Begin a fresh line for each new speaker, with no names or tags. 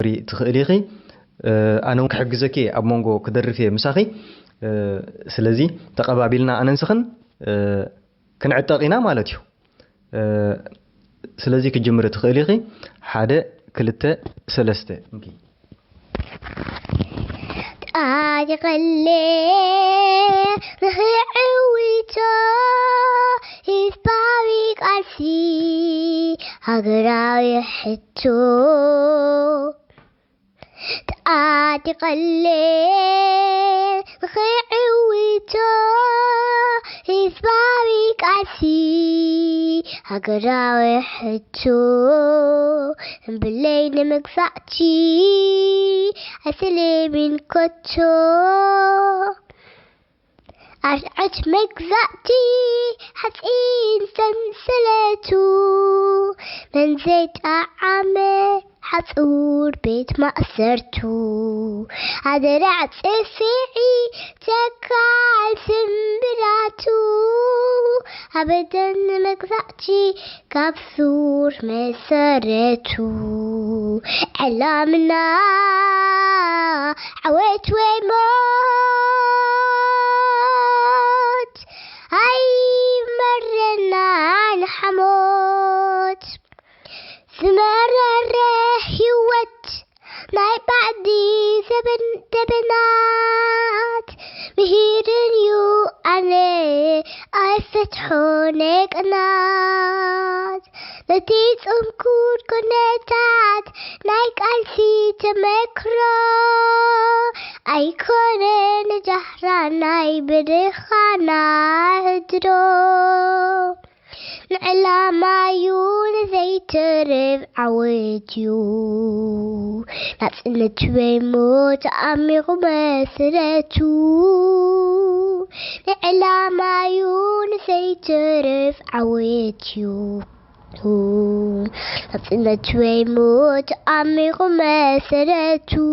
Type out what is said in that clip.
تخليقي أنا كحجزكي أب مونجو كدرفي مساخي سلزي تقابلنا أنا نسخن كنعتقينا مالتيو سلزي كجمرة تخليقي حدا كلتا سلسته مكي
أجعلي رخيويتا إثبارك عسي هقراوي حتو أجعلي رخيويتا إثبارك عسي هقراوي حتو بالليل مقفعتي أسلي من كتو أرعت مقفعتي حتين سلسلتو من زيت أعمى حصور بيت مأسرتو أدرعت إفعي تكال سنبراتو أبدا مقفعتي كبثور مسرتو علامنا عويت ويموت أي مرنا عن حموت ثمرر هيوت ناي بعدي دبنات مهيرن يو أنا أفتحونك نات لتيت أمكور كنتات نايك ألسي تمكرو أي كورن جهرا ناي برخانا هدرو نعلا مايون زي ترف عويتيو ناس إن تويموت أميغ مسرتو نعلا مايون زي ترف عويتيو ناس إن تويموت أميغ مسرتو